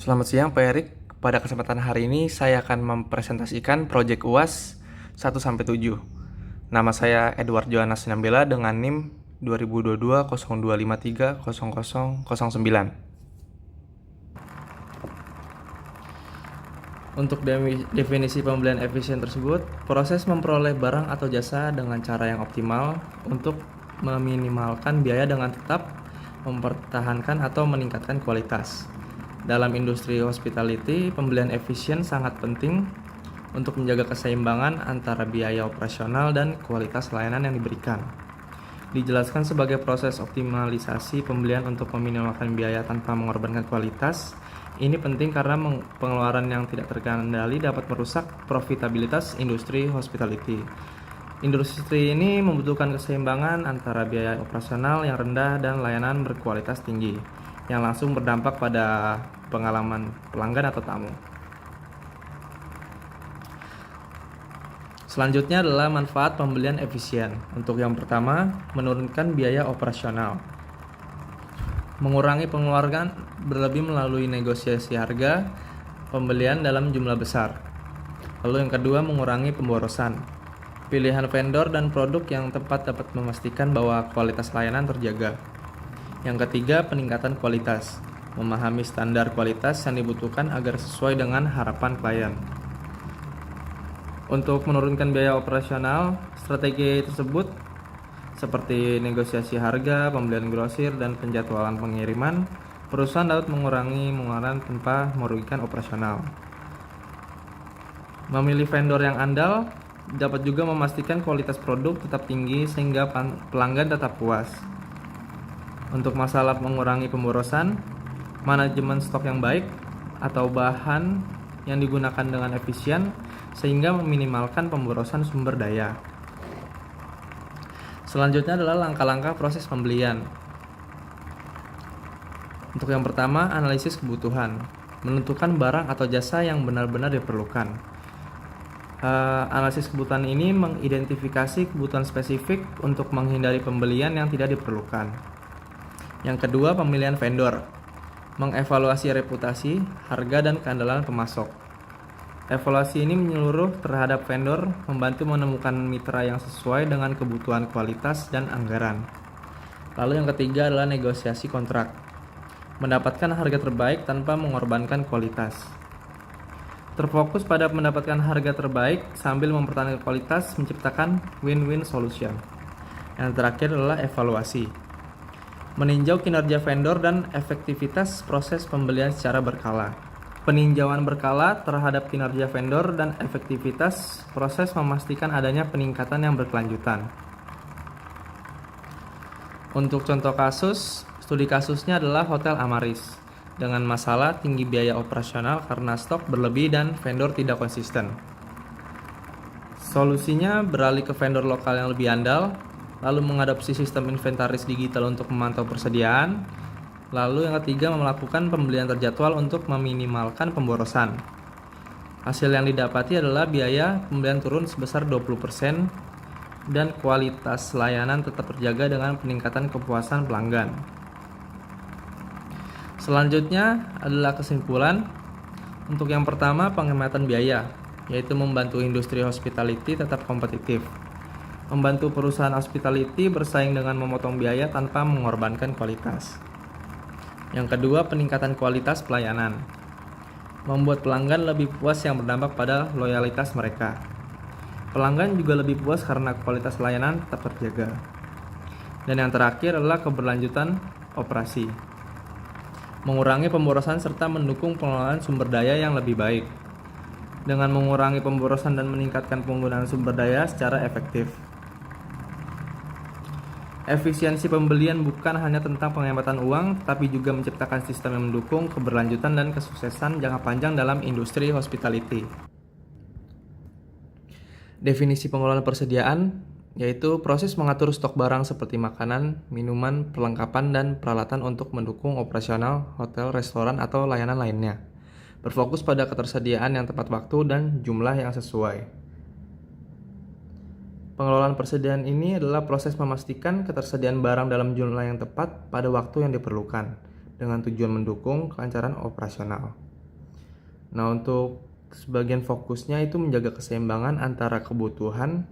Selamat siang Pak Erik. Pada kesempatan hari ini saya akan mempresentasikan proyek UAS 1-7. Nama saya Edward Johannes Sinambela dengan NIM 2022-0253-0009. Untuk definisi pembelian efisien tersebut, proses memperoleh barang atau jasa dengan cara yang optimal untuk meminimalkan biaya dengan tetap mempertahankan atau meningkatkan kualitas. Dalam industri hospitality, pembelian efisien sangat penting untuk menjaga keseimbangan antara biaya operasional dan kualitas layanan yang diberikan. Dijelaskan sebagai proses optimalisasi pembelian untuk meminimalkan biaya tanpa mengorbankan kualitas. Ini penting karena pengeluaran yang tidak terkendali dapat merusak profitabilitas industri hospitality. Industri ini membutuhkan keseimbangan antara biaya operasional yang rendah dan layanan berkualitas tinggi, yang langsung berdampak pada pengalaman pelanggan atau tamu. Selanjutnya adalah manfaat pembelian efisien. Untuk yang pertama, menurunkan biaya operasional. Mengurangi pengeluaran berlebih melalui negosiasi harga pembelian dalam jumlah besar. Lalu yang kedua, mengurangi pemborosan. Pilihan vendor dan produk yang tepat dapat memastikan bahwa kualitas layanan terjaga. Yang ketiga, peningkatan kualitas. Memahami standar kualitas yang dibutuhkan agar sesuai dengan harapan klien. Untuk menurunkan biaya operasional, strategi tersebut seperti negosiasi harga, pembelian grosir, dan penjadwalan pengiriman, perusahaan dapat mengurangi pengeluaran tanpa merugikan operasional. Memilih vendor yang andal dapat juga memastikan kualitas produk tetap tinggi sehingga pelanggan tetap puas. Untuk masalah mengurangi pemborosan, manajemen stok yang baik atau bahan yang digunakan dengan efisien sehingga meminimalkan pemborosan sumber daya. Selanjutnya adalah langkah-langkah proses pembelian. Untuk yang pertama, analisis kebutuhan. Menentukan barang atau jasa yang benar-benar diperlukan. Analisis kebutuhan ini mengidentifikasi kebutuhan spesifik untuk menghindari pembelian yang tidak diperlukan. Yang kedua, pemilihan vendor. Mengevaluasi reputasi, harga, dan keandalan pemasok. Evaluasi ini menyeluruh terhadap vendor, membantu menemukan mitra yang sesuai dengan kebutuhan kualitas dan anggaran. Lalu yang ketiga adalah negosiasi kontrak. Mendapatkan harga terbaik tanpa mengorbankan kualitas. Terfokus pada mendapatkan harga terbaik sambil mempertahankan kualitas, menciptakan win-win solution. Yang terakhir adalah evaluasi. Meninjau kinerja vendor dan efektivitas proses pembelian secara berkala. Peninjauan berkala terhadap kinerja vendor dan efektivitas proses memastikan adanya peningkatan yang berkelanjutan. Untuk contoh kasus, studi kasusnya adalah Hotel Amaris dengan masalah tinggi biaya operasional karena stok berlebih dan vendor tidak konsisten. Solusinya beralih ke vendor lokal yang lebih andal, lalu mengadopsi sistem inventaris digital untuk memantau persediaan. Lalu yang ketiga, melakukan pembelian terjadwal untuk meminimalkan pemborosan. Hasil yang didapati adalah biaya pembelian turun sebesar 20% dan kualitas layanan tetap terjaga dengan peningkatan kepuasan pelanggan. Selanjutnya adalah kesimpulan. Untuk yang pertama, penghematan biaya, yaitu membantu industri hospitality tetap kompetitif. Membantu perusahaan hospitality bersaing dengan memotong biaya tanpa mengorbankan kualitas. Yang kedua, peningkatan kualitas pelayanan. Membuat pelanggan lebih puas yang berdampak pada loyalitas mereka. Pelanggan juga lebih puas karena kualitas layanan tetap terjaga. Dan yang terakhir adalah keberlanjutan operasi. Mengurangi pemborosan serta mendukung pengelolaan sumber daya yang lebih baik. Dengan mengurangi pemborosan dan meningkatkan penggunaan sumber daya secara efektif. Efisiensi pembelian bukan hanya tentang penghematan uang, tapi juga menciptakan sistem yang mendukung keberlanjutan dan kesuksesan jangka panjang dalam industri hospitality. Definisi pengelolaan persediaan yaitu proses mengatur stok barang seperti makanan, minuman, perlengkapan, dan peralatan untuk mendukung operasional hotel, restoran, atau layanan lainnya. Berfokus pada ketersediaan yang tepat waktu dan jumlah yang sesuai. Pengelolaan persediaan ini adalah proses memastikan ketersediaan barang dalam jumlah yang tepat pada waktu yang diperlukan, dengan tujuan mendukung kelancaran operasional. Nah, untuk sebagian fokusnya itu menjaga keseimbangan antara kebutuhan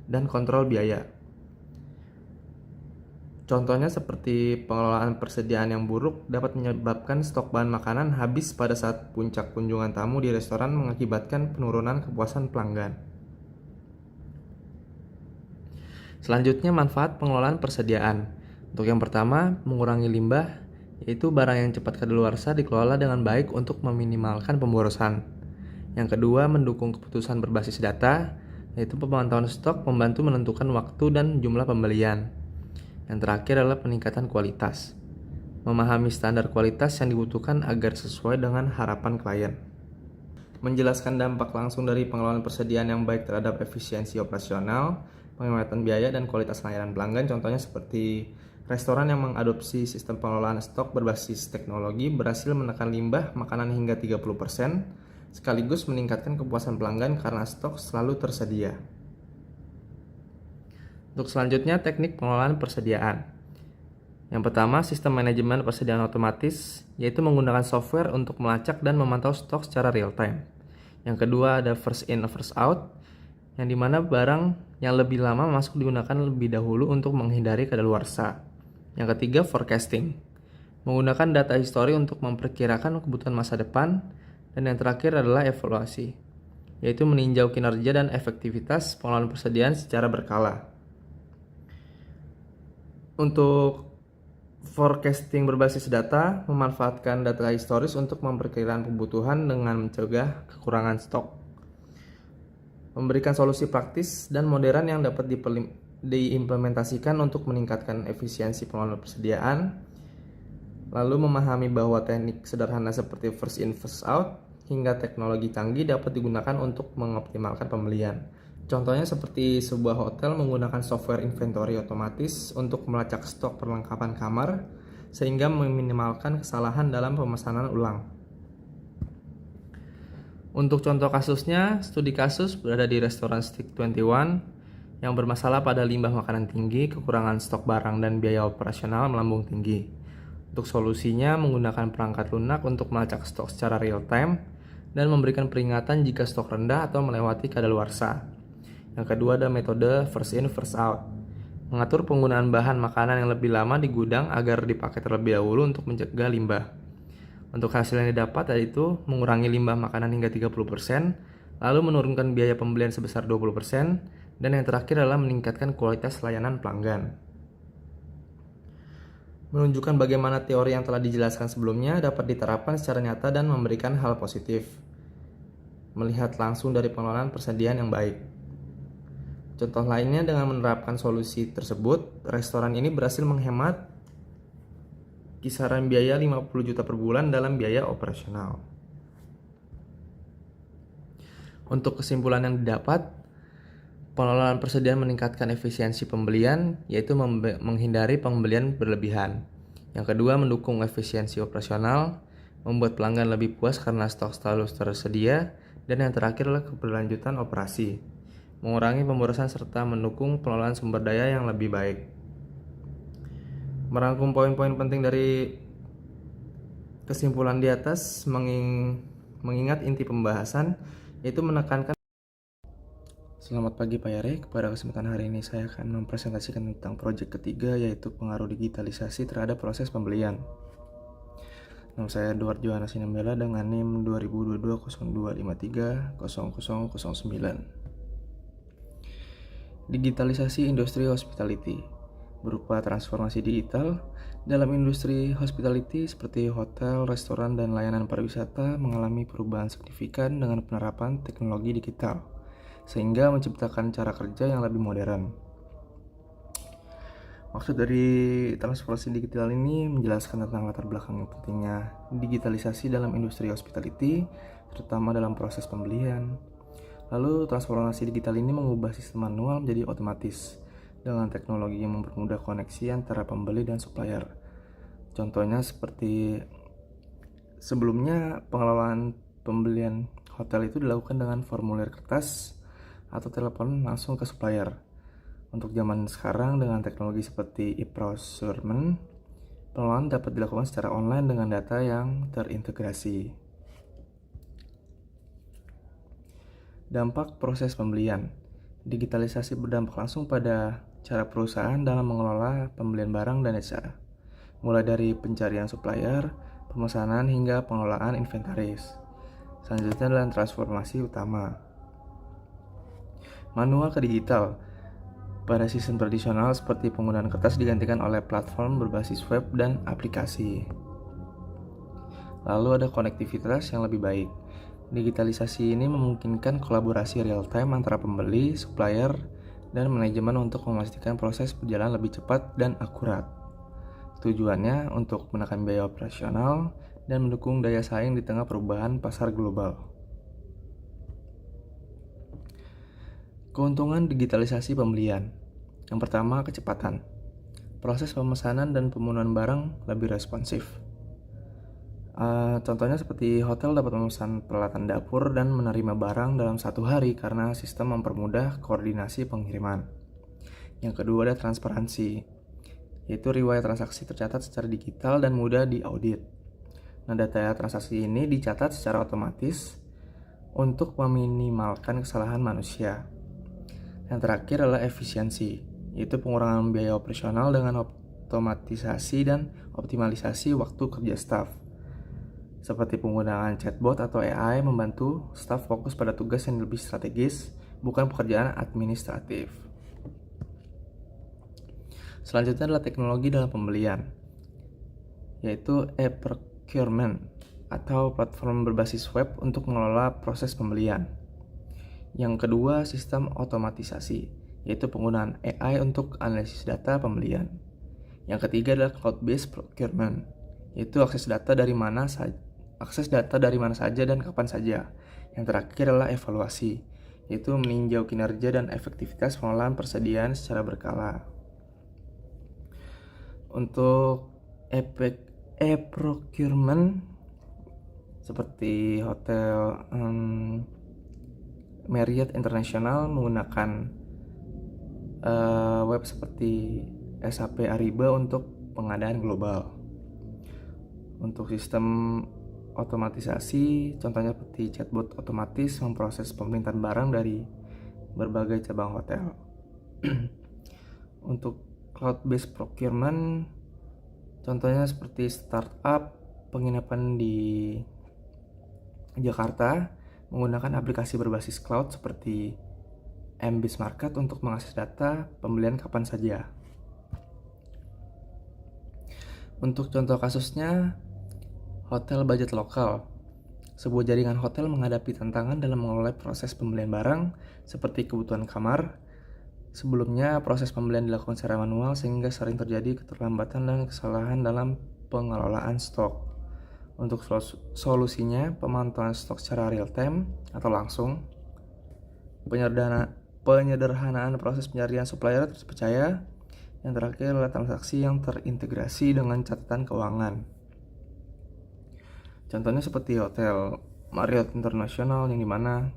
dan kontrol biaya. Contohnya seperti pengelolaan persediaan yang buruk dapat menyebabkan stok bahan makanan habis pada saat puncak kunjungan tamu di restoran, mengakibatkan penurunan kepuasan pelanggan. Selanjutnya, manfaat pengelolaan persediaan. Untuk yang pertama, mengurangi limbah, yaitu barang yang cepat kadaluarsa dikelola dengan baik untuk meminimalkan pemborosan. Yang kedua, mendukung keputusan berbasis data, yaitu pemantauan stok membantu menentukan waktu dan jumlah pembelian. Yang terakhir adalah peningkatan kualitas. Memahami standar kualitas yang dibutuhkan agar sesuai dengan harapan klien. Menjelaskan dampak langsung dari pengelolaan persediaan yang baik terhadap efisiensi operasional, penghematan biaya, dan kualitas layanan pelanggan. Contohnya seperti restoran yang mengadopsi sistem pengelolaan stok berbasis teknologi berhasil menekan limbah makanan hingga 30%, sekaligus meningkatkan kepuasan pelanggan karena stok selalu tersedia. Untuk selanjutnya, teknik pengelolaan persediaan. Yang pertama, sistem manajemen persediaan otomatis, yaitu menggunakan software untuk melacak dan memantau stok secara real time. Yang kedua, ada first in, first out, yang dimana barang yang lebih lama masuk digunakan lebih dahulu untuk menghindari kadaluarsa. Yang ketiga, forecasting, menggunakan data histori untuk memperkirakan kebutuhan masa depan. Dan yang terakhir adalah evaluasi, yaitu meninjau kinerja dan efektivitas pengelolaan persediaan secara berkala. Untuk forecasting berbasis data, memanfaatkan data historis untuk memperkirakan kebutuhan dengan mencegah kekurangan stok. Memberikan solusi praktis dan modern yang dapat diimplementasikan untuk meningkatkan efisiensi pengelolaan persediaan. Lalu memahami bahwa teknik sederhana seperti first in first out hingga teknologi canggih dapat digunakan untuk mengoptimalkan pembelian. Contohnya seperti sebuah hotel menggunakan software inventory otomatis untuk melacak stok perlengkapan kamar sehingga meminimalkan kesalahan dalam pemesanan ulang. Untuk contoh kasusnya, studi kasus berada di restoran Stick 21 yang bermasalah pada limbah makanan tinggi, kekurangan stok barang, dan biaya operasional melambung tinggi. Untuk solusinya, menggunakan perangkat lunak untuk melacak stok secara real time dan memberikan peringatan jika stok rendah atau melewati kadaluarsa. Yang kedua ada metode first in first out, mengatur penggunaan bahan makanan yang lebih lama di gudang agar dipakai terlebih dahulu untuk mencegah limbah. Untuk hasil yang didapat yaitu mengurangi limbah makanan hingga 30%, lalu menurunkan biaya pembelian sebesar 20%, dan yang terakhir adalah meningkatkan kualitas layanan pelanggan. Menunjukkan bagaimana teori yang telah dijelaskan sebelumnya dapat diterapkan secara nyata dan memberikan hal positif. Melihat langsung dari pengelolaan persediaan yang baik. Contoh lainnya, dengan menerapkan solusi tersebut, restoran ini berhasil menghemat kisaran biaya 50 juta per bulan dalam biaya operasional. Untuk kesimpulan yang didapat, pengelolaan persediaan meningkatkan efisiensi pembelian, yaitu menghindari pembelian berlebihan. Yang kedua, mendukung efisiensi operasional, membuat pelanggan lebih puas karena stok selalu tersedia. Dan yang terakhir adalah keberlanjutan operasi, mengurangi pemborosan serta mendukung pengelolaan sumber daya yang lebih baik. Merangkum poin-poin penting dari kesimpulan di atas, mengingat inti pembahasan, yaitu menekankan. Selamat pagi Pak Yare, pada kesempatan hari ini saya akan mempresentasikan tentang proyek ketiga, yaitu pengaruh digitalisasi terhadap proses pembelian. Nama saya Edward Johannes Sinambela dengan NIM 2022-0253-0009. Digitalisasi industri hospitality berupa transformasi digital dalam industri hospitality seperti hotel, restoran, dan layanan pariwisata mengalami perubahan signifikan dengan penerapan teknologi digital sehingga menciptakan cara kerja yang lebih modern. Maksud dari transformasi digital ini menjelaskan tentang latar belakang pentingnya digitalisasi dalam industri hospitality, terutama dalam proses pembelian. Lalu transformasi digital ini mengubah sistem manual menjadi otomatis dengan teknologi yang mempermudah koneksi antara pembeli dan supplier. Contohnya seperti sebelumnya pengelolaan pembelian hotel itu dilakukan dengan formulir kertas atau telepon langsung ke supplier. Untuk zaman sekarang dengan teknologi seperti e-procurement, pengelolaan dapat dilakukan secara online dengan data yang terintegrasi. Dampak proses pembelian. Digitalisasi berdampak langsung pada cara perusahaan dalam mengelola pembelian barang dan jasa, mulai dari pencarian supplier, pemesanan hingga pengelolaan inventaris. Selanjutnya adalah transformasi utama. Manual ke digital. Pada sistem tradisional seperti penggunaan kertas digantikan oleh platform berbasis web dan aplikasi. Lalu ada konektivitas yang lebih baik. Digitalisasi ini memungkinkan kolaborasi real-time antara pembeli, supplier, dan manajemen untuk memastikan proses berjalan lebih cepat dan akurat. Tujuannya untuk menekan biaya operasional dan mendukung daya saing di tengah perubahan pasar global. Keuntungan digitalisasi pembelian. Yang pertama, kecepatan. Proses pemesanan dan pemenuhan barang lebih responsif. Contohnya seperti hotel dapat memesan peralatan dapur dan menerima barang dalam 1 hari karena sistem mempermudah koordinasi pengiriman. Yang kedua ada transparansi, yaitu riwayat transaksi tercatat secara digital dan mudah diaudit. Nah, data transaksi ini dicatat secara otomatis untuk meminimalkan kesalahan manusia. Yang terakhir adalah efisiensi, yaitu pengurangan biaya operasional dengan otomatisasi dan optimalisasi waktu kerja staf. Seperti penggunaan chatbot atau AI membantu staf fokus pada tugas yang lebih strategis, bukan pekerjaan administratif. Selanjutnya adalah teknologi dalam pembelian, yaitu e-procurement atau platform berbasis web untuk mengelola proses pembelian. Yang kedua, sistem otomatisasi, yaitu penggunaan AI untuk analisis data pembelian. Yang ketiga adalah cloud-based procurement, yaitu akses data dari mana saja dan kapan saja. Yang terakhir adalah evaluasi, yaitu meninjau kinerja dan efektivitas pengelolaan persediaan secara berkala. Untuk e-procurement seperti hotel Marriott International menggunakan web seperti SAP Ariba untuk pengadaan global. Untuk sistem otomatisasi, contohnya seperti chatbot otomatis memproses pemerintahan barang dari berbagai cabang hotel. Untuk cloud-based procurement, contohnya seperti startup penginapan di Jakarta menggunakan aplikasi berbasis cloud seperti MBIS Market untuk mengakses data pembelian kapan saja. Untuk contoh kasusnya, hotel budget lokal. Sebuah jaringan hotel menghadapi tantangan dalam mengelola proses pembelian barang seperti kebutuhan kamar. Sebelumnya, proses pembelian dilakukan secara manual sehingga sering terjadi keterlambatan dan kesalahan dalam pengelolaan stok. Untuk solusinya, pemantauan stok secara real time atau langsung, penyederhanaan proses pencarian supplier terpercaya, yang terakhir adalah transaksi yang terintegrasi dengan catatan keuangan. Contohnya seperti hotel Marriott International yang dimana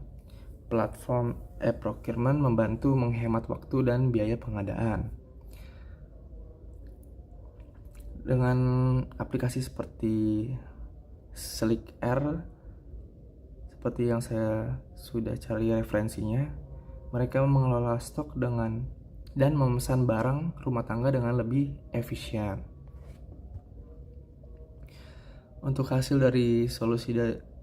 platform e-procurement membantu menghemat waktu dan biaya pengadaan. Dengan aplikasi seperti Slick Air, seperti yang saya sudah cari referensinya, mereka mengelola stok dan memesan barang rumah tangga dengan lebih efisien. Untuk hasil dari solusi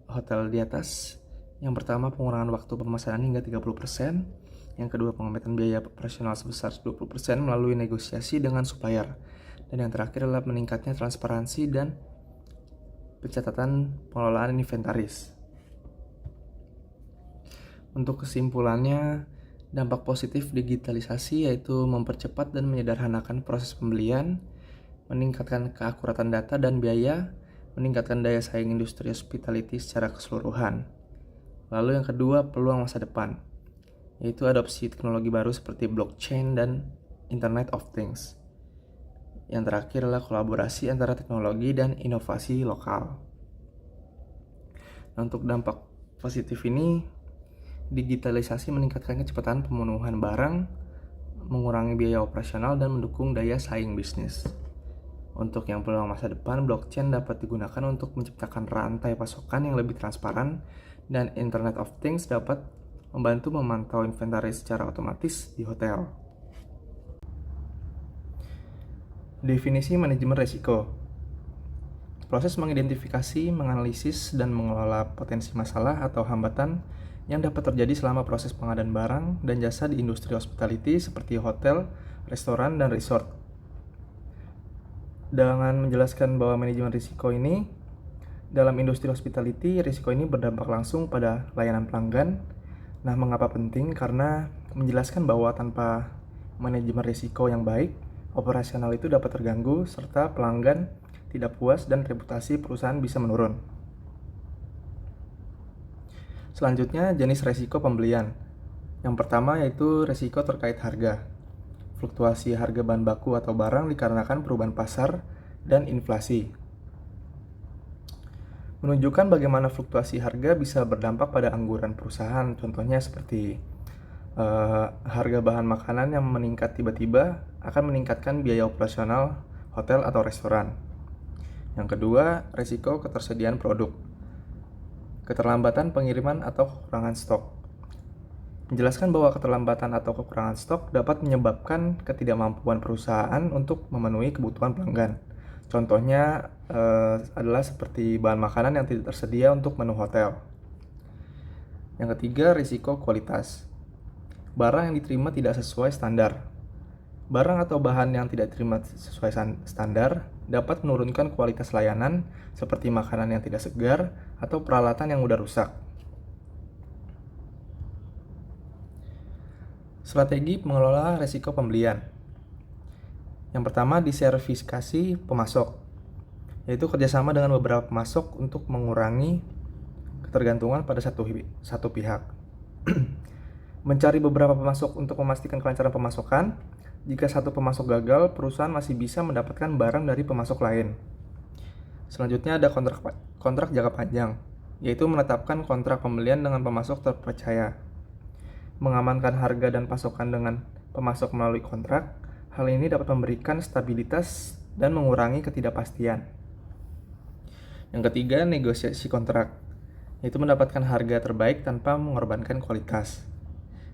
hotel di atas, yang pertama pengurangan waktu pemesanan hingga 30%, yang kedua penghematan biaya operasional sebesar 20% melalui negosiasi dengan supplier, dan yang terakhir adalah meningkatnya transparansi dan pencatatan pengelolaan inventaris. Untuk kesimpulannya, dampak positif digitalisasi yaitu mempercepat dan menyederhanakan proses pembelian, meningkatkan keakuratan data dan biaya, meningkatkan daya saing industri hospitality secara keseluruhan. Lalu yang kedua, peluang masa depan, yaitu adopsi teknologi baru seperti blockchain dan Internet of Things. Yang terakhir adalah kolaborasi antara teknologi dan inovasi lokal. Nah, untuk dampak positif ini, digitalisasi meningkatkan kecepatan pemenuhan barang, mengurangi biaya operasional, dan mendukung daya saing bisnis. Untuk yang peluang masa depan, blockchain dapat digunakan untuk menciptakan rantai pasokan yang lebih transparan, dan Internet of Things dapat membantu memantau inventaris secara otomatis di hotel. Definisi manajemen risiko. Proses mengidentifikasi, menganalisis, dan mengelola potensi masalah atau hambatan yang dapat terjadi selama proses pengadaan barang dan jasa di industri hospitality seperti hotel, restoran, dan resort. Dengan menjelaskan bahwa manajemen risiko ini, dalam industri hospitality, risiko ini berdampak langsung pada layanan pelanggan. Nah, mengapa penting? Karena menjelaskan bahwa tanpa manajemen risiko yang baik, operasional itu dapat terganggu, serta pelanggan tidak puas dan reputasi perusahaan bisa menurun. Selanjutnya, jenis risiko pembelian. Yang pertama yaitu risiko terkait harga. Fluktuasi harga bahan baku atau barang dikarenakan perubahan pasar dan inflasi. Menunjukkan bagaimana fluktuasi harga bisa berdampak pada anggaran perusahaan, contohnya seperti harga bahan makanan yang meningkat tiba-tiba akan meningkatkan biaya operasional hotel atau restoran. Yang kedua, risiko ketersediaan produk. Keterlambatan pengiriman atau kekurangan stok. Menjelaskan bahwa keterlambatan atau kekurangan stok dapat menyebabkan ketidakmampuan perusahaan untuk memenuhi kebutuhan pelanggan. Contohnya adalah seperti bahan makanan yang tidak tersedia untuk menu hotel. Yang ketiga, risiko kualitas. Barang yang diterima tidak sesuai standar. Barang atau bahan yang tidak diterima sesuai standar dapat menurunkan kualitas layanan seperti makanan yang tidak segar atau peralatan yang mudah rusak. Strategi mengelola risiko pembelian. Yang pertama, diversifikasi pemasok, yaitu kerjasama dengan beberapa pemasok untuk mengurangi ketergantungan pada satu pihak. Mencari beberapa pemasok untuk memastikan kelancaran pemasokan. Jika satu pemasok gagal, perusahaan masih bisa mendapatkan barang dari pemasok lain. Selanjutnya ada kontrak jangka panjang, yaitu menetapkan kontrak pembelian dengan pemasok terpercaya. Mengamankan harga dan pasokan dengan pemasok melalui kontrak, hal ini dapat memberikan stabilitas dan mengurangi ketidakpastian. Yang ketiga, negosiasi kontrak, yaitu mendapatkan harga terbaik tanpa mengorbankan kualitas.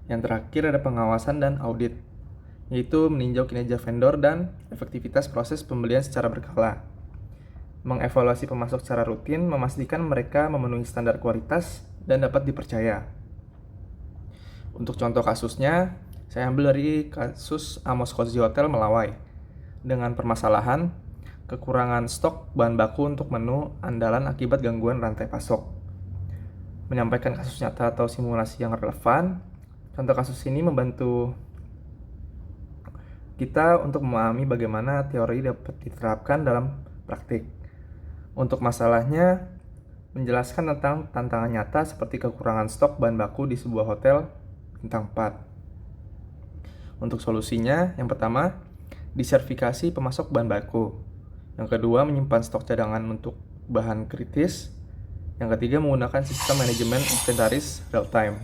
Yang terakhir ada pengawasan dan audit, yaitu meninjau kinerja vendor dan efektivitas proses pembelian secara berkala. Mengevaluasi pemasok secara rutin, memastikan mereka memenuhi standar kualitas dan dapat dipercaya. Untuk contoh kasusnya, saya ambil dari kasus Amos Cozy Hotel Melawai dengan permasalahan kekurangan stok bahan baku untuk menu andalan akibat gangguan rantai pasok. Menyampaikan kasus nyata atau simulasi yang relevan, contoh kasus ini membantu kita untuk memahami bagaimana teori dapat diterapkan dalam praktik. Untuk masalahnya, menjelaskan tentang tantangan nyata seperti kekurangan stok bahan baku di sebuah hotel bintang 4. Untuk solusinya, yang pertama, disertifikasi pemasok bahan baku. Yang kedua, menyimpan stok cadangan untuk bahan kritis. Yang ketiga, menggunakan sistem manajemen inventaris real time.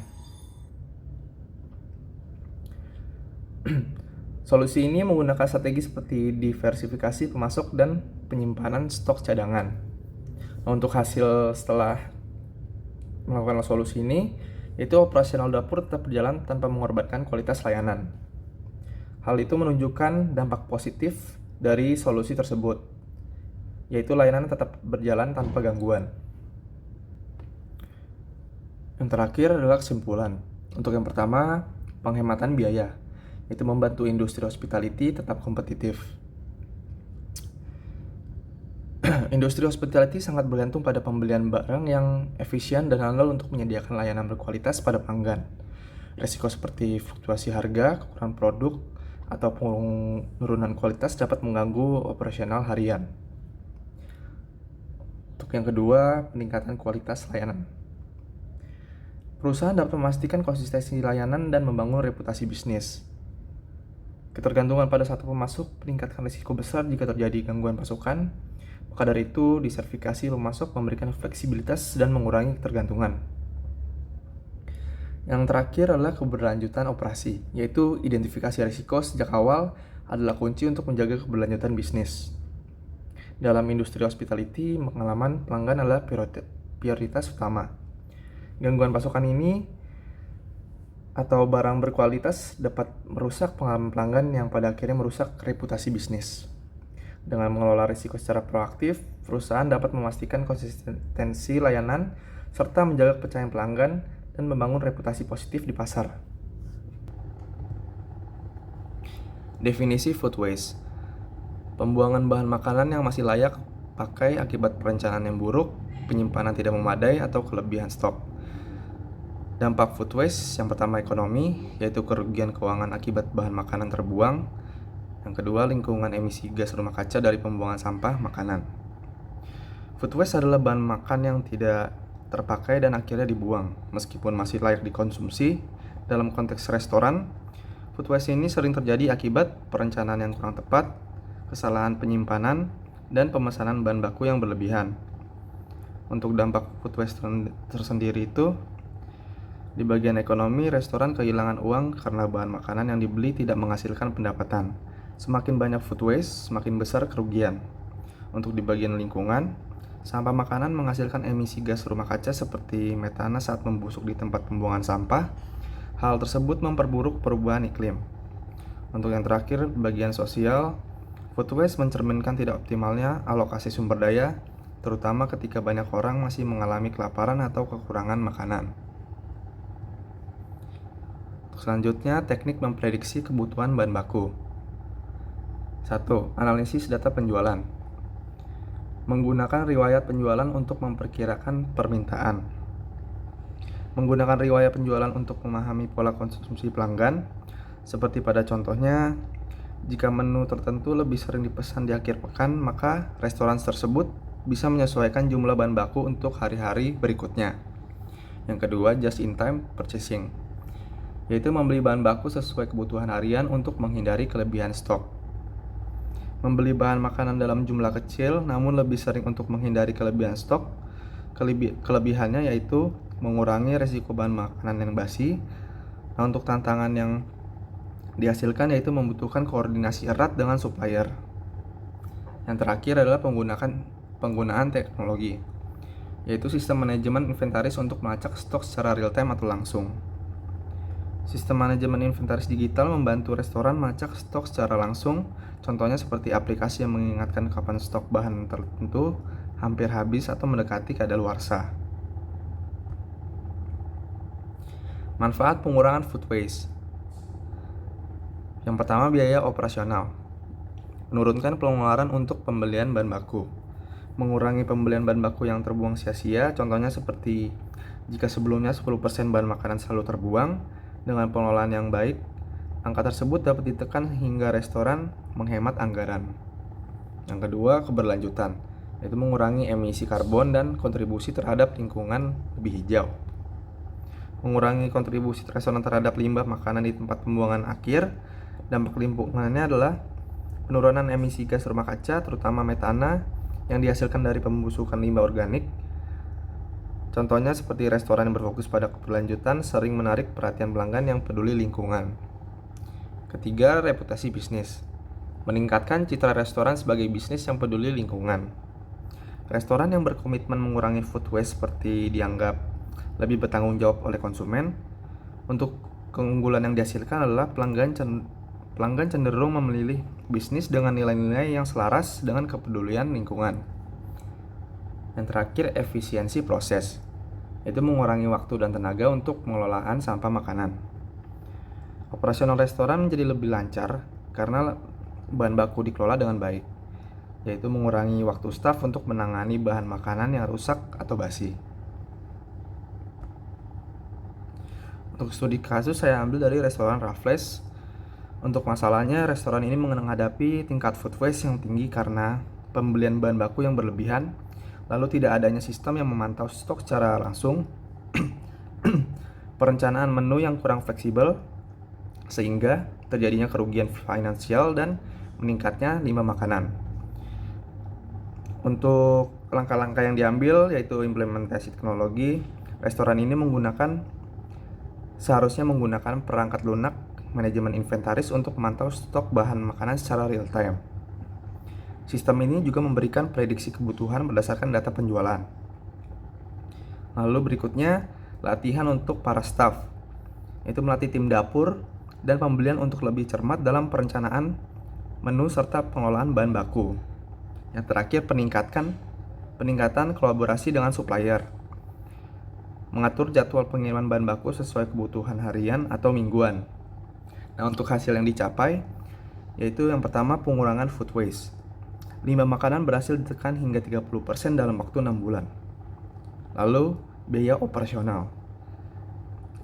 Solusi ini menggunakan strategi seperti diversifikasi pemasok dan penyimpanan stok cadangan. Nah, untuk hasil setelah melakukan solusi ini, yaitu operasional dapur tetap berjalan tanpa mengorbankan kualitas layanan. Hal itu menunjukkan dampak positif dari solusi tersebut, yaitu layanan tetap berjalan tanpa gangguan. Yang terakhir adalah kesimpulan. Untuk yang pertama, penghematan biaya, yaitu membantu industri hospitality tetap kompetitif. Industri hospitality sangat bergantung pada pembelian barang yang efisien dan handal untuk menyediakan layanan berkualitas pada pelanggan. Risiko seperti fluktuasi harga, kekurangan produk, atau penurunan kualitas dapat mengganggu operasional harian. Untuk yang kedua, peningkatan kualitas layanan. Perusahaan dapat memastikan konsistensi layanan dan membangun reputasi bisnis. Ketergantungan pada satu pemasok meningkatkan risiko besar jika terjadi gangguan pasokan. Maka dari itu, disertifikasi pemasok memberikan fleksibilitas dan mengurangi ketergantungan. Yang terakhir adalah keberlanjutan operasi, yaitu identifikasi risiko sejak awal adalah kunci untuk menjaga keberlanjutan bisnis. Dalam industri hospitality, pengalaman pelanggan adalah prioritas utama. Gangguan pasokan ini atau barang berkualitas dapat merusak pengalaman pelanggan yang pada akhirnya merusak reputasi bisnis. Dengan mengelola risiko secara proaktif, perusahaan dapat memastikan konsistensi layanan serta menjaga kepercayaan pelanggan dan membangun reputasi positif di pasar. Definisi food waste: pembuangan bahan makanan yang masih layak pakai akibat perencanaan yang buruk, penyimpanan tidak memadai, atau kelebihan stok. Dampak food waste: yang pertama ekonomi, yaitu kerugian keuangan akibat bahan makanan terbuang. Yang kedua lingkungan, emisi gas rumah kaca dari pembuangan sampah makanan. Food waste adalah bahan makan yang tidak terpakai dan akhirnya dibuang, meskipun masih layak dikonsumsi. Dalam konteks restoran, food waste ini sering terjadi akibat perencanaan yang kurang tepat, kesalahan penyimpanan, dan pemesanan bahan baku yang berlebihan. Untuk dampak food waste tersendiri itu, di bagian ekonomi, restoran kehilangan uang karena bahan makanan yang dibeli tidak menghasilkan pendapatan. Semakin banyak food waste, semakin besar kerugian. Untuk di bagian lingkungan, sampah makanan menghasilkan emisi gas rumah kaca seperti metana saat membusuk di tempat pembuangan sampah. Hal tersebut memperburuk perubahan iklim. Untuk yang terakhir, bagian sosial, food waste mencerminkan tidak optimalnya alokasi sumber daya, terutama ketika banyak orang masih mengalami kelaparan atau kekurangan makanan. Selanjutnya, teknik memprediksi kebutuhan bahan baku. 1. Analisis data penjualan. Menggunakan riwayat penjualan untuk memperkirakan permintaan. Menggunakan riwayat penjualan untuk memahami pola konsumsi pelanggan, seperti pada contohnya, jika menu tertentu lebih sering dipesan di akhir pekan, maka restoran tersebut bisa menyesuaikan jumlah bahan baku untuk hari-hari berikutnya. Yang kedua, just-in-time purchasing, yaitu membeli bahan baku sesuai kebutuhan harian untuk menghindari kelebihan stok. Membeli bahan makanan dalam jumlah kecil namun lebih sering untuk menghindari kelebihan stok. Kelebihannya yaitu mengurangi resiko bahan makanan yang basi. Nah, untuk tantangan yang dihasilkan yaitu membutuhkan koordinasi erat dengan supplier. Yang terakhir adalah penggunaan teknologi, yaitu sistem manajemen inventaris untuk melacak stok secara real time atau langsung. Sistem manajemen inventaris digital membantu restoran melacak stok secara langsung, contohnya seperti aplikasi yang mengingatkan kapan stok bahan tertentu hampir habis atau mendekati kadaluarsa. Manfaat pengurangan food waste. Yang pertama, biaya operasional. Menurunkan pengeluaran untuk pembelian bahan baku. Mengurangi pembelian bahan baku yang terbuang sia-sia, contohnya seperti jika sebelumnya 10% bahan makanan selalu terbuang. Dengan pengelolaan yang baik, angka tersebut dapat ditekan hingga restoran menghemat anggaran. Yang kedua, keberlanjutan, yaitu mengurangi emisi karbon dan kontribusi terhadap lingkungan lebih hijau. Mengurangi kontribusi restoran terhadap limbah makanan di tempat pembuangan akhir. Dampak lingkungannya adalah penurunan emisi gas rumah kaca, terutama metana yang dihasilkan dari pembusukan limbah organik. Contohnya seperti restoran yang berfokus pada keberlanjutan sering menarik perhatian pelanggan yang peduli lingkungan. Ketiga, reputasi bisnis. Meningkatkan citra restoran sebagai bisnis yang peduli lingkungan. Restoran yang berkomitmen mengurangi food waste seperti dianggap lebih bertanggung jawab oleh konsumen. Untuk keunggulan yang dihasilkan adalah pelanggan cenderung memilih bisnis dengan nilai-nilai yang selaras dengan kepedulian lingkungan. Yang terakhir, efisiensi proses, yaitu mengurangi waktu dan tenaga untuk pengelolaan sampah makanan. Operasional restoran menjadi lebih lancar karena bahan baku dikelola dengan baik, yaitu mengurangi waktu staf untuk menangani bahan makanan yang rusak atau basi. Untuk studi kasus saya ambil dari restoran Raffles. Untuk masalahnya, restoran ini menghadapi tingkat food waste yang tinggi karena pembelian bahan baku yang berlebihan, lalu tidak adanya sistem yang memantau stok secara langsung, perencanaan menu yang kurang fleksibel, sehingga terjadinya kerugian finansial dan meningkatnya limbah makanan. Untuk langkah-langkah yang diambil yaitu implementasi teknologi, restoran ini seharusnya menggunakan perangkat lunak manajemen inventaris untuk memantau stok bahan makanan secara real time. Sistem ini juga memberikan prediksi kebutuhan berdasarkan data penjualan. Lalu berikutnya, latihan untuk para staf, yaitu melatih tim dapur dan pembelian untuk lebih cermat dalam perencanaan menu serta pengelolaan bahan baku. Yang terakhir, peningkatan kolaborasi dengan supplier. Mengatur jadwal pengiriman bahan baku sesuai kebutuhan harian atau mingguan. Nah, untuk hasil yang dicapai, yaitu yang pertama, pengurangan food waste. Limbah makanan berhasil ditekan hingga 30% dalam waktu 6 bulan. Lalu, biaya operasional.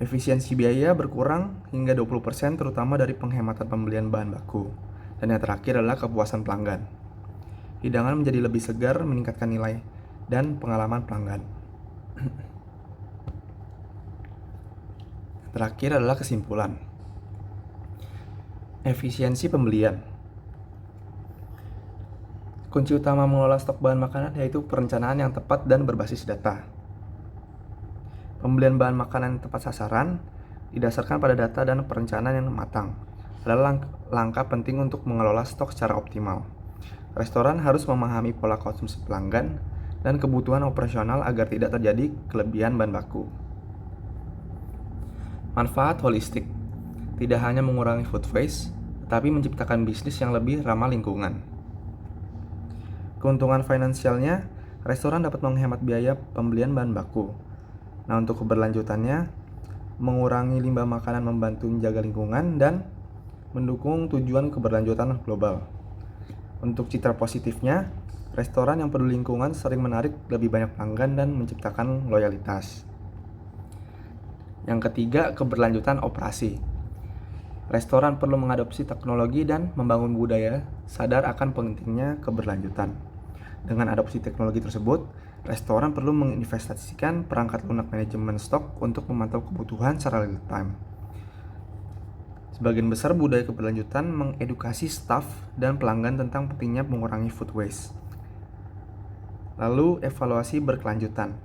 Efisiensi biaya berkurang hingga 20% terutama dari penghematan pembelian bahan baku. Dan yang terakhir adalah kepuasan pelanggan. Hidangan menjadi lebih segar, meningkatkan nilai dan pengalaman pelanggan. Terakhir adalah kesimpulan. Efisiensi pembelian. Kunci utama mengelola stok bahan makanan yaitu perencanaan yang tepat dan berbasis data. Pembelian bahan makanan yang tepat sasaran didasarkan pada data dan perencanaan yang matang adalah langkah penting untuk mengelola stok secara optimal. Restoran harus memahami pola konsumsi pelanggan dan kebutuhan operasional agar tidak terjadi kelebihan bahan baku. Manfaat holistik. Tidak hanya mengurangi food waste, tetapi menciptakan bisnis yang lebih ramah lingkungan. Keuntungan finansialnya, restoran dapat menghemat biaya pembelian bahan baku. Nah, untuk keberlanjutannya, mengurangi limbah makanan membantu menjaga lingkungan dan mendukung tujuan keberlanjutan global. Untuk citra positifnya, restoran yang peduli lingkungan sering menarik lebih banyak pelanggan dan menciptakan loyalitas. Yang ketiga, keberlanjutan operasi. Restoran perlu mengadopsi teknologi dan membangun budaya sadar akan pentingnya keberlanjutan. Dengan adopsi teknologi tersebut, restoran perlu menginvestasikan perangkat lunak manajemen stok untuk memantau kebutuhan secara real time. Sebagian besar budaya keberlanjutan mengedukasi staf dan pelanggan tentang pentingnya mengurangi food waste. Lalu, evaluasi berkelanjutan.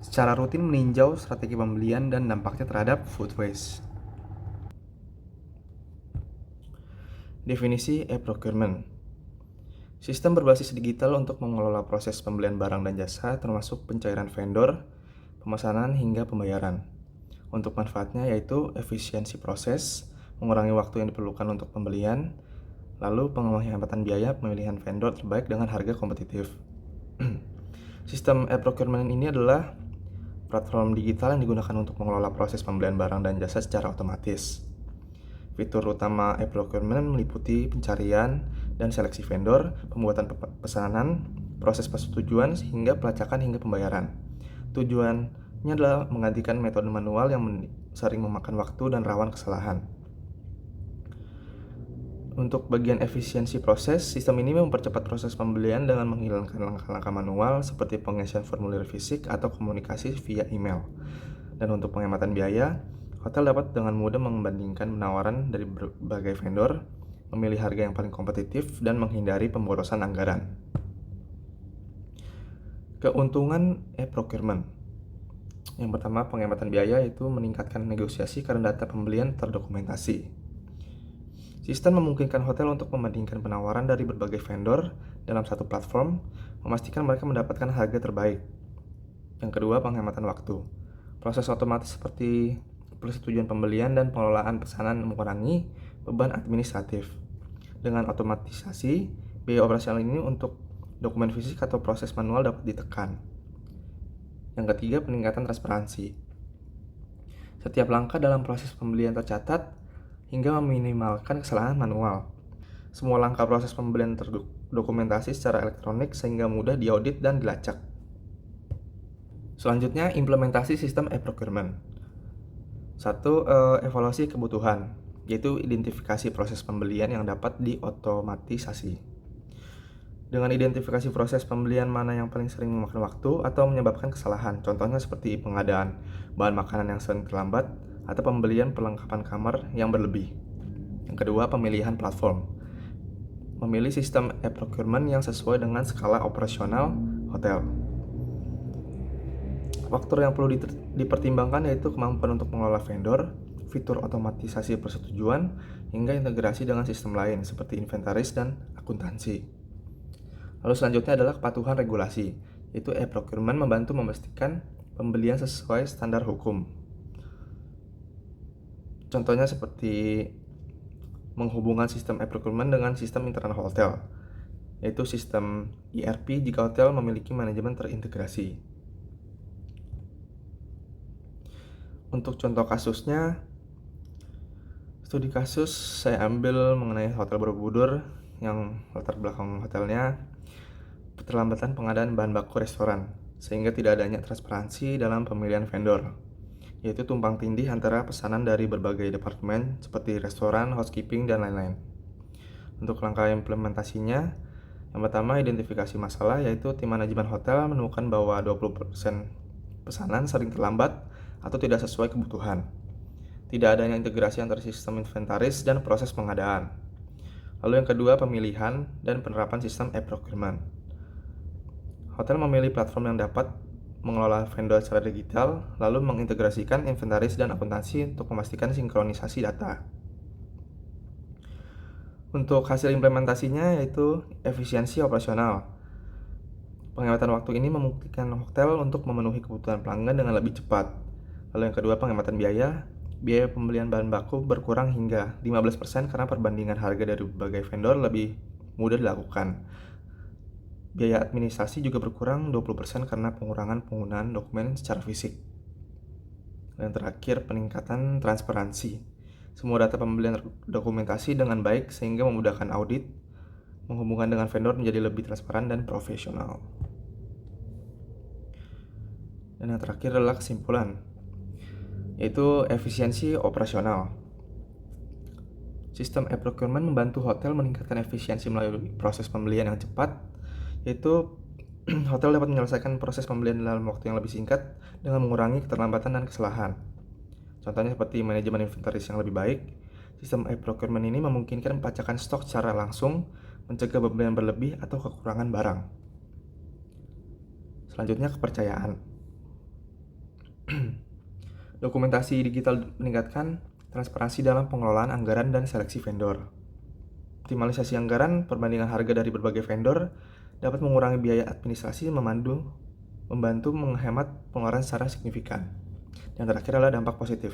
Secara rutin meninjau strategi pembelian dan dampaknya terhadap food waste. Definisi e-procurement. Sistem berbasis digital untuk mengelola proses pembelian barang dan jasa termasuk pencairan vendor, pemesanan hingga pembayaran. Untuk manfaatnya yaitu efisiensi proses, mengurangi waktu yang diperlukan untuk pembelian, lalu penghematan biaya pemilihan vendor terbaik dengan harga kompetitif. Sistem e-procurement ini adalah platform digital yang digunakan untuk mengelola proses pembelian barang dan jasa secara otomatis. Fitur utama e-procurement meliputi pencarian dan seleksi vendor, pembuatan pesanan, proses persetujuan, hingga pelacakan hingga pembayaran. Tujuannya adalah menggantikan metode manual yang sering memakan waktu dan rawan kesalahan. Untuk bagian efisiensi proses, sistem ini mempercepat proses pembelian dengan menghilangkan langkah-langkah manual seperti pengisian formulir fisik atau komunikasi via email. Dan untuk penghematan biaya, hotel dapat dengan mudah membandingkan penawaran dari berbagai vendor, memilih harga yang paling kompetitif, dan menghindari pemborosan anggaran. Keuntungan e-procurement. Yang pertama, penghematan biaya yaitu meningkatkan negosiasi karena data pembelian terdokumentasi. Sistem memungkinkan hotel untuk membandingkan penawaran dari berbagai vendor dalam satu platform, memastikan mereka mendapatkan harga terbaik. Yang kedua, penghematan waktu. Proses otomatis seperti persetujuan pembelian dan pengelolaan pesanan mengurangi beban administratif. Dengan otomatisasi, biaya operasional ini untuk dokumen fisik atau proses manual dapat ditekan. Yang ketiga, peningkatan transparansi. Setiap langkah dalam proses pembelian tercatat hingga meminimalkan kesalahan manual. Semua langkah proses pembelian terdokumentasi secara elektronik sehingga mudah diaudit dan dilacak. Selanjutnya, implementasi sistem e-procurement. 1. Evaluasi kebutuhan, yaitu identifikasi proses pembelian yang dapat diotomatisasi. Dengan identifikasi proses pembelian mana yang paling sering memakan waktu atau menyebabkan kesalahan, contohnya seperti pengadaan bahan makanan yang sering terlambat atau pembelian perlengkapan kamar yang berlebih. Yang kedua, pemilihan platform. Memilih sistem e-procurement yang sesuai dengan skala operasional hotel. Faktor yang perlu dipertimbangkan yaitu kemampuan untuk mengelola vendor, fitur otomatisasi persetujuan, hingga integrasi dengan sistem lain seperti inventaris dan akuntansi. Lalu selanjutnya adalah kepatuhan regulasi, yaitu e-procurement membantu memastikan pembelian sesuai standar hukum. Contohnya seperti menghubungkan sistem e-procurement dengan sistem internal hotel, yaitu sistem ERP jika hotel memiliki manajemen terintegrasi. Untuk contoh kasusnya, studi kasus saya ambil mengenai Hotel Borobudur yang latar belakang hotelnya keterlambatan pengadaan bahan baku restoran, sehingga tidak adanya transparansi dalam pemilihan vendor, yaitu tumpang tindih antara pesanan dari berbagai departemen seperti restoran, housekeeping, dan lain-lain. Untuk langkah implementasinya, yang pertama identifikasi masalah, yaitu tim manajemen hotel menemukan bahwa 20% pesanan sering terlambat atau tidak sesuai kebutuhan. Tidak adanya integrasi antara sistem inventaris dan proses pengadaan. Lalu yang kedua, pemilihan dan penerapan sistem e-procurement. Hotel memilih platform yang dapat mengelola vendor secara digital, lalu mengintegrasikan inventaris dan akuntansi untuk memastikan sinkronisasi data. Untuk hasil implementasinya yaitu efisiensi operasional. Penghematan waktu ini membuktikan hotel untuk memenuhi kebutuhan pelanggan dengan lebih cepat. Lalu yang kedua, penghematan biaya. Biaya pembelian bahan baku berkurang hingga 15% karena perbandingan harga dari berbagai vendor lebih mudah dilakukan. Biaya administrasi juga berkurang 20% karena pengurangan penggunaan dokumen secara fisik. Dan terakhir, peningkatan transparansi. Semua data pembelian terdokumentasi dengan baik sehingga memudahkan audit, menghubungkan dengan vendor menjadi lebih transparan dan profesional. Dan yang terakhir adalah kesimpulan, yaitu efisiensi operasional. Sistem e-procurement membantu hotel meningkatkan efisiensi melalui proses pembelian yang cepat, yaitu hotel dapat menyelesaikan proses pembelian dalam waktu yang lebih singkat dengan mengurangi keterlambatan dan kesalahan. Contohnya seperti manajemen inventaris yang lebih baik. Sistem e-procurement ini memungkinkan pelacakan stok secara langsung, mencegah pembelian berlebih atau kekurangan barang. Selanjutnya, kepercayaan. Dokumentasi digital meningkatkan transparansi dalam pengelolaan anggaran dan seleksi vendor. Optimalisasi anggaran, perbandingan harga dari berbagai vendor dapat mengurangi biaya administrasi, membantu menghemat pengeluaran secara signifikan. Yang terakhir adalah dampak positif.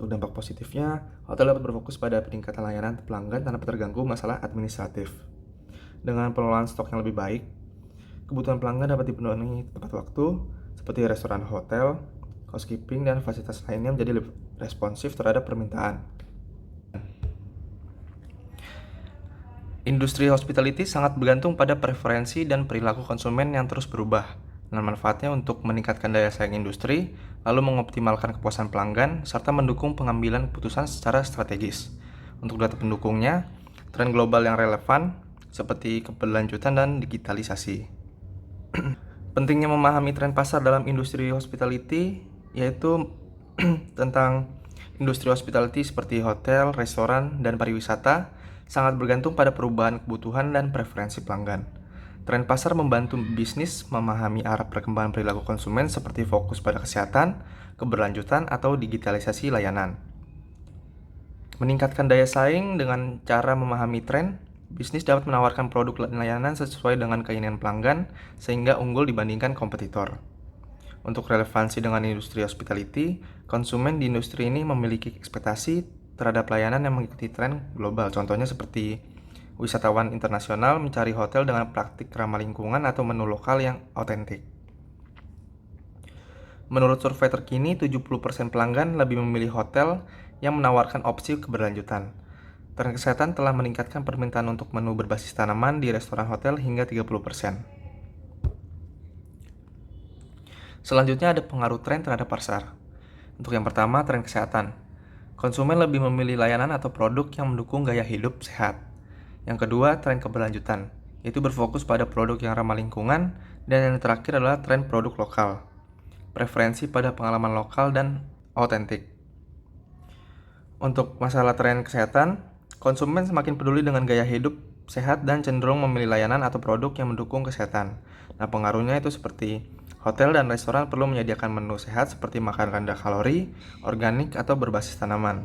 Untuk dampak positifnya, hotel dapat berfokus pada peningkatan layanan pelanggan tanpa terganggu masalah administratif. Dengan pengelolaan stok yang lebih baik, kebutuhan pelanggan dapat dipenuhi tepat waktu, seperti restoran hotel, housekeeping, dan fasilitas lainnya menjadi lebih responsif terhadap permintaan. Industri hospitality sangat bergantung pada preferensi dan perilaku konsumen yang terus berubah, dan manfaatnya untuk meningkatkan daya saing industri, lalu mengoptimalkan kepuasan pelanggan, serta mendukung pengambilan keputusan secara strategis. Untuk data pendukungnya, tren global yang relevan, seperti keberlanjutan dan digitalisasi. Pentingnya memahami tren pasar dalam industri hospitality, yaitu tentang industri hospitality seperti hotel, restoran, dan pariwisata, sangat bergantung pada perubahan kebutuhan dan preferensi pelanggan. Tren pasar membantu bisnis memahami arah perkembangan perilaku konsumen seperti fokus pada kesehatan, keberlanjutan, atau digitalisasi layanan. Meningkatkan daya saing dengan cara memahami tren, bisnis dapat menawarkan produk dan layanan sesuai dengan keinginan pelanggan sehingga unggul dibandingkan kompetitor. Untuk relevansi dengan industri hospitality, konsumen di industri ini memiliki ekspektasi terhadap layanan yang mengikuti tren global. Contohnya seperti wisatawan internasional mencari hotel dengan praktik ramah lingkungan atau menu lokal yang otentik. Menurut survei terkini, 70% pelanggan lebih memilih hotel yang menawarkan opsi keberlanjutan. Tren kesehatan telah meningkatkan permintaan untuk menu berbasis tanaman di restoran hotel hingga 30%. Selanjutnya ada pengaruh tren terhadap pasar. Untuk yang pertama, tren kesehatan. Konsumen lebih memilih layanan atau produk yang mendukung gaya hidup sehat. Yang kedua, tren keberlanjutan, yaitu berfokus pada produk yang ramah lingkungan. Dan yang terakhir adalah tren produk lokal, preferensi pada pengalaman lokal dan otentik. Untuk masalah tren kesehatan, konsumen semakin peduli dengan gaya hidup sehat dan cenderung memilih layanan atau produk yang mendukung kesehatan. Nah, pengaruhnya itu seperti hotel dan restoran perlu menyediakan menu sehat seperti makan rendah kalori, organik, atau berbasis tanaman.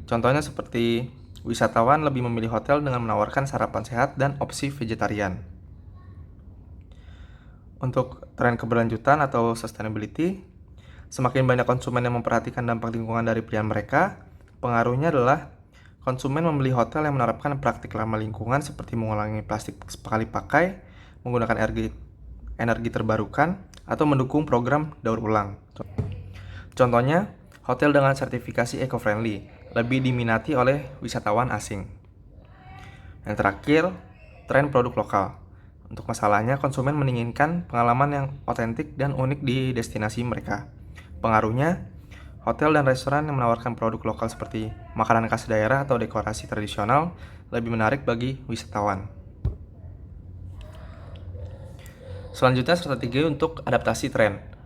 Contohnya seperti wisatawan lebih memilih hotel dengan menawarkan sarapan sehat dan opsi vegetarian. Untuk tren keberlanjutan atau sustainability, Semakin banyak konsumen yang memperhatikan dampak lingkungan dari pilihan mereka, pengaruhnya adalah konsumen membeli hotel yang menerapkan praktik ramah lingkungan seperti mengurangi plastik sekali pakai, menggunakan energi terbarukan, atau mendukung program daur ulang. Contohnya, hotel dengan sertifikasi eco-friendly lebih diminati oleh wisatawan asing. Yang terakhir, tren produk lokal. Untuk masalahnya, konsumen menginginkan pengalaman yang otentik dan unik di destinasi mereka. Pengaruhnya, hotel dan restoran yang menawarkan produk lokal seperti makanan khas daerah atau dekorasi tradisional lebih menarik bagi wisatawan. Selanjutnya, strategi untuk adaptasi tren.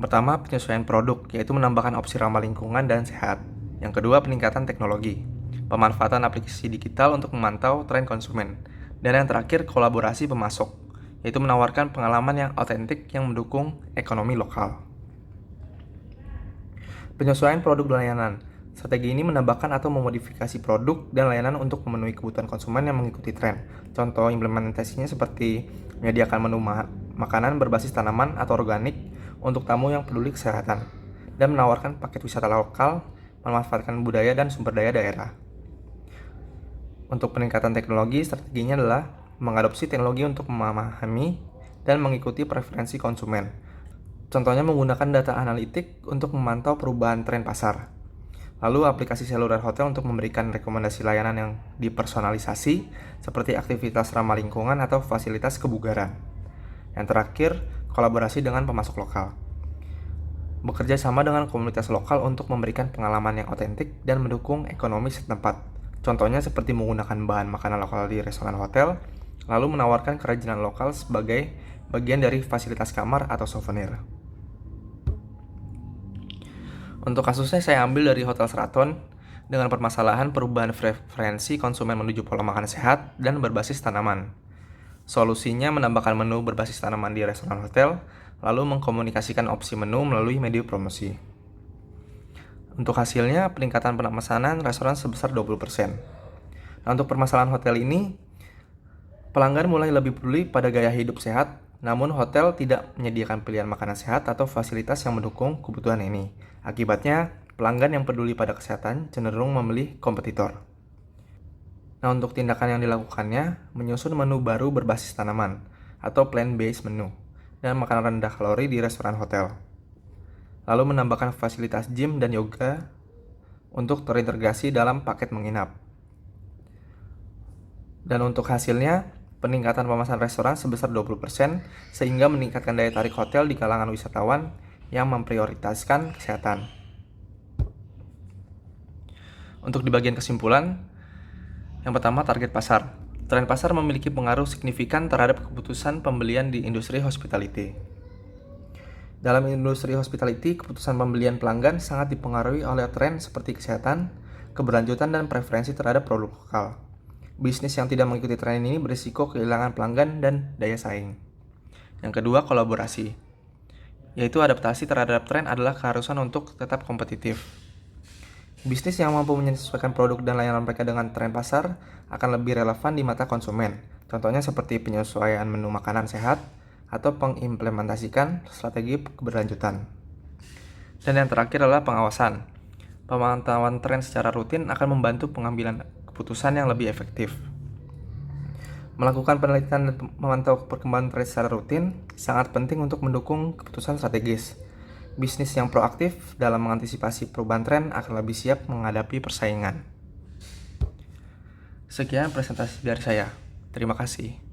Pertama, penyesuaian produk, yaitu menambahkan opsi ramah lingkungan dan sehat. Yang kedua, peningkatan teknologi, pemanfaatan aplikasi digital untuk memantau tren konsumen. Dan yang terakhir, kolaborasi pemasok, yaitu menawarkan pengalaman yang otentik yang mendukung ekonomi lokal. Penyesuaian produk dan layanan. Strategi ini menambahkan atau memodifikasi produk dan layanan untuk memenuhi kebutuhan konsumen yang mengikuti tren. Contoh implementasinya seperti menyediakan menu makanan berbasis tanaman atau organik untuk tamu yang peduli kesehatan, dan menawarkan paket wisata lokal, memanfaatkan budaya dan sumber daya daerah. Untuk peningkatan teknologi, strateginya adalah mengadopsi teknologi untuk memahami dan mengikuti preferensi konsumen. Contohnya menggunakan data analitik untuk memantau perubahan tren pasar. Lalu aplikasi seluler hotel untuk memberikan rekomendasi layanan yang dipersonalisasi seperti aktivitas ramah lingkungan atau fasilitas kebugaran. Yang terakhir, kolaborasi dengan pemasok lokal. Bekerja sama dengan komunitas lokal untuk memberikan pengalaman yang otentik dan mendukung ekonomi setempat. Contohnya seperti menggunakan bahan makanan lokal di restoran hotel, lalu menawarkan kerajinan lokal sebagai bagian dari fasilitas kamar atau souvenir. Untuk kasusnya saya ambil dari Hotel Sheraton dengan permasalahan perubahan preferensi konsumen menuju pola makan sehat dan berbasis tanaman. Solusinya menambahkan menu berbasis tanaman di restoran hotel, lalu mengkomunikasikan opsi menu melalui media promosi. Untuk hasilnya, peningkatan pemesanan restoran sebesar 20%. Nah, untuk permasalahan hotel ini, pelanggan mulai lebih peduli pada gaya hidup sehat, namun hotel tidak menyediakan pilihan makanan sehat atau fasilitas yang mendukung kebutuhan ini. Akibatnya, pelanggan yang peduli pada kesehatan cenderung memilih kompetitor. Nah, untuk tindakan yang dilakukannya, menyusun menu baru berbasis tanaman atau plant-based menu dan makanan rendah kalori di restoran hotel. Lalu menambahkan fasilitas gym dan yoga untuk terintegrasi dalam paket menginap. Dan untuk hasilnya, peningkatan pemesanan restoran sebesar 20% sehingga meningkatkan daya tarik hotel di kalangan wisatawan yang memprioritaskan kesehatan. Untuk di bagian kesimpulan, yang pertama, target pasar. Tren pasar memiliki pengaruh signifikan terhadap keputusan pembelian di industri hospitality. Dalam industri hospitality, keputusan pembelian pelanggan sangat dipengaruhi oleh tren seperti kesehatan, keberlanjutan, dan preferensi terhadap produk lokal. Bisnis yang tidak mengikuti tren ini berisiko kehilangan pelanggan dan daya saing. Yang kedua, kolaborasi, yaitu adaptasi terhadap tren adalah keharusan untuk tetap kompetitif. Bisnis yang mampu menyesuaikan produk dan layanan mereka dengan tren pasar akan lebih relevan di mata konsumen. Contohnya seperti penyesuaian menu makanan sehat atau mengimplementasikan strategi keberlanjutan. Dan yang terakhir adalah pengawasan. Pemantauan tren secara rutin akan membantu pengambilan keputusan yang lebih efektif. Melakukan penelitian dan memantau perkembangan tren secara rutin sangat penting untuk mendukung keputusan strategis. Bisnis yang proaktif dalam mengantisipasi perubahan tren akan lebih siap menghadapi persaingan. Sekian presentasi dari saya. Terima kasih.